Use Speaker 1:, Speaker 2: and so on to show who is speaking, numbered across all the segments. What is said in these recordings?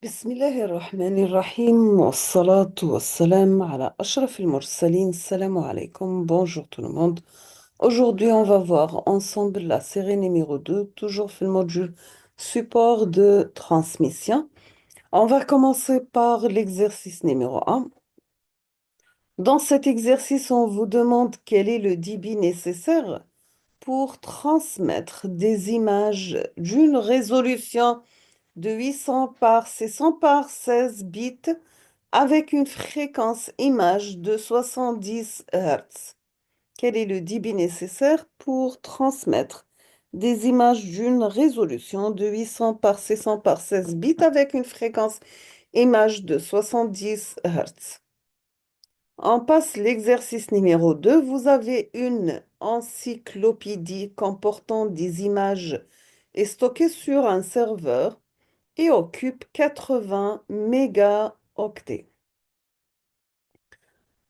Speaker 1: بسم الله الرحمن الرحيم والصلاة والسلام على أشرف المرسلين. Salam alaikum, bonjour tout le monde. Aujourd'hui, on va voir ensemble la série numéro 2, toujours في le module support de transmission. On va commencer par l'exercice numéro 1. Dans cet exercice, on vous demande quel est le débit nécessaire pour transmettre des images d'une résolution de 800 par 600 par 16 bits avec une fréquence image de 70 Hz. Quel est le débit nécessaire pour transmettre des images d'une résolution de 800 par 600 par 16 bits avec une fréquence image de 70 Hz? On passe l'exercice numéro 2. Vous avez une encyclopédie comportant des images et stockée sur un serveur et occupe 80 mégaoctets.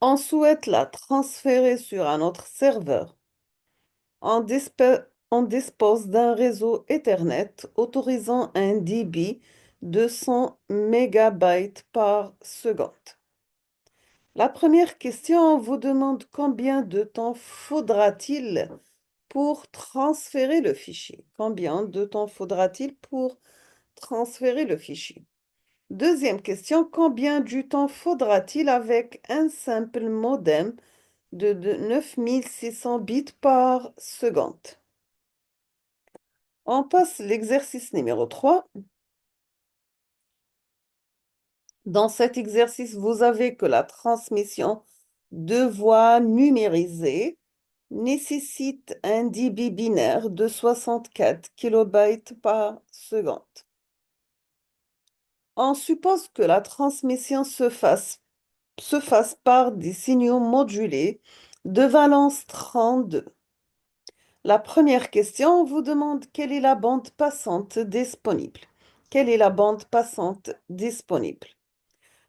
Speaker 1: On souhaite la transférer sur un autre serveur. On dispose d'un réseau Ethernet autorisant un débit de 100 mégabytes par seconde. La première question, on vous demande combien de temps faudra-t-il pour transférer le fichier? Combien de temps faudra-t-il pour transférer le fichier? Deuxième question, combien du temps faudra-t-il avec un simple modem de 9600 bits par seconde? On passe l'exercice numéro 3. Dans cet exercice, vous avez que la transmission de voix numérisée nécessite un débit binaire de 64 kilobytes par seconde. On suppose que la transmission se fasse par des signaux modulés de valence 32. La première question vous demande quelle est la bande passante disponible. Quelle est la bande passante disponible?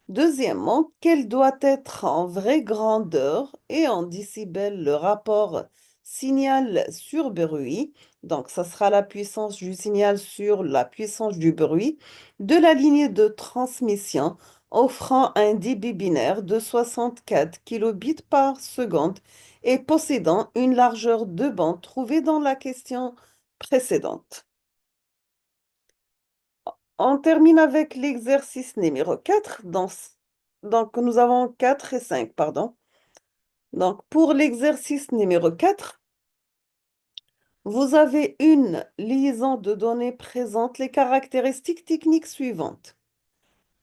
Speaker 1: Deuxièmement, quelle doit être en vraie grandeur et en décibels le rapport signal sur bruit, donc ça sera la puissance du signal sur la puissance du bruit, de la ligne de transmission offrant un débit binaire de 64 kilobits par seconde et possédant une largeur de bande trouvée dans la question précédente. On termine avec l'exercice numéro 4. Donc, nous avons 4 et 5, pardon. Donc, pour l'exercice numéro 4, vous avez une liaison de données présente les caractéristiques techniques suivantes.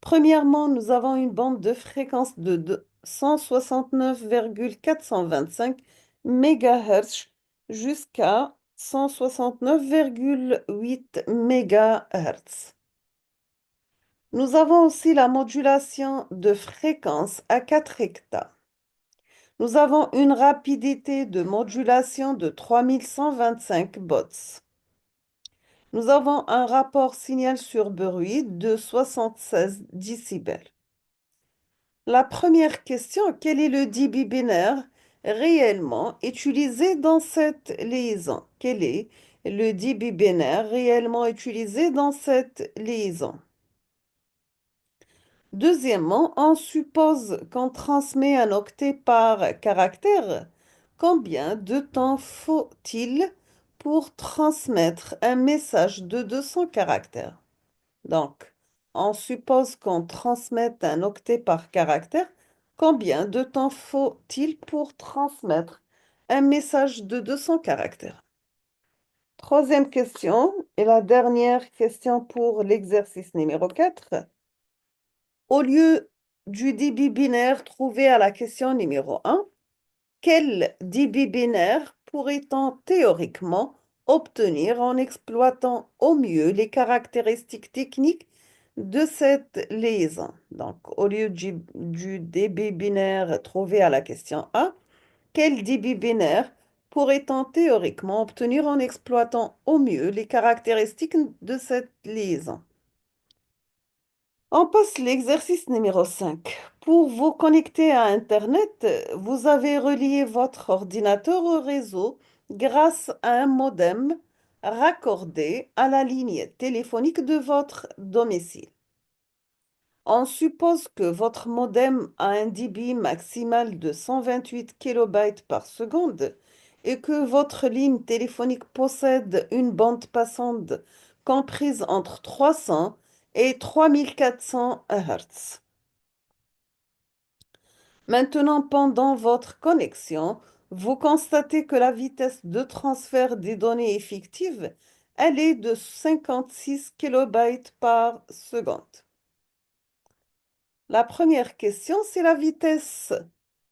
Speaker 1: Premièrement, nous avons une bande de fréquence de 169,425 MHz jusqu'à 169,8 MHz. Nous avons aussi la modulation de fréquence à 4 hectares. Nous avons une rapidité de modulation de 3125 bots. Nous avons un rapport signal sur bruit de 76 décibels. La première question, quel est le débit binaire réellement utilisé dans cette liaison? Quel est le débit binaire réellement utilisé dans cette liaison? Deuxièmement, on suppose qu'on transmet un octet par caractère. Combien de temps faut-il pour transmettre un message de 200 caractères? Donc, on suppose qu'on transmette un octet par caractère. Combien de temps faut-il pour transmettre un message de 200 caractères? Troisième question et la dernière question pour l'exercice numéro 4. Au lieu du débit binaire trouvé à la question numéro 1, quel débit binaire pourrait-on théoriquement obtenir en exploitant au mieux les caractéristiques techniques de cette liaison? Donc, au lieu du débit binaire trouvé à la question A, quel débit binaire pourrait-on théoriquement obtenir en exploitant au mieux les caractéristiques de cette liaison? On passe l'exercice numéro 5. Pour vous connecter à Internet, vous avez relié votre ordinateur au réseau grâce à un modem raccordé à la ligne téléphonique de votre domicile. On suppose que votre modem a un débit maximal de 128 kilobytes par seconde et que votre ligne téléphonique possède une bande passante comprise entre 300 et 3400 Hz. Maintenant, pendant votre connexion, vous constatez que la vitesse de transfert des données effectives, elle est de 56 kilobytes par seconde. La première question, c'est la vitesse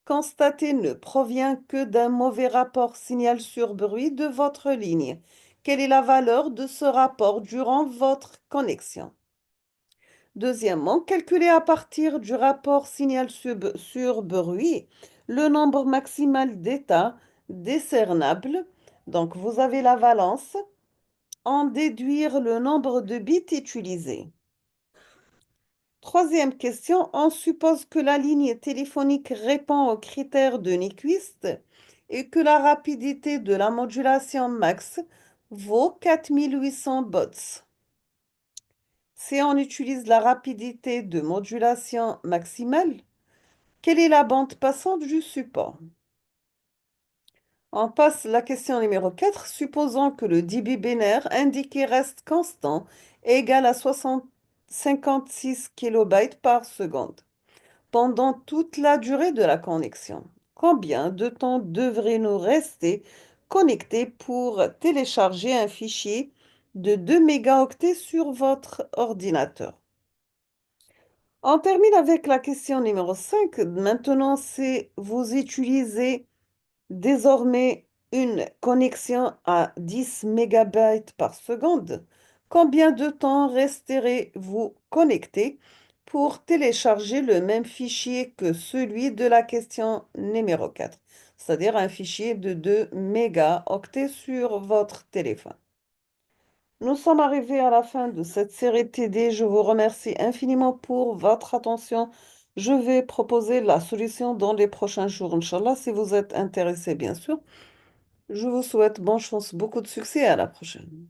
Speaker 1: constatée ne provient que d'un mauvais rapport signal sur bruit de votre ligne. Quelle est la valeur de ce rapport durant votre connexion? Deuxièmement, calculez à partir du rapport signal sur bruit le nombre maximal d'états décernables. Donc, vous avez la valence, en déduire le nombre de bits utilisés. Troisième question, on suppose que la ligne téléphonique répond aux critères de Nyquist et que la rapidité de la modulation max vaut 4800 bots. Si on utilise la rapidité de modulation maximale, quelle est la bande passante du support? On passe la question numéro 4. Supposons que le débit binaire indiqué reste constant et égal à 56 kilobytes par seconde pendant toute la durée de la connexion. Combien de temps devrait-nous rester connectés pour télécharger un fichier de 2 mégaoctets sur votre ordinateur? On termine avec la question numéro 5. Maintenant, c'est vous utilisez désormais une connexion à 10 mégabytes par seconde. Combien de temps resterez-vous connecté pour télécharger le même fichier que celui de la question numéro 4, c'est-à-dire un fichier de 2 mégaoctets sur votre téléphone? Nous sommes arrivés à la fin de cette série TD. Je vous remercie infiniment pour votre attention. Je vais proposer la solution dans les prochains jours, Inch'Allah, si vous êtes intéressé, bien sûr. Je vous souhaite bonne chance, beaucoup de succès et à la prochaine.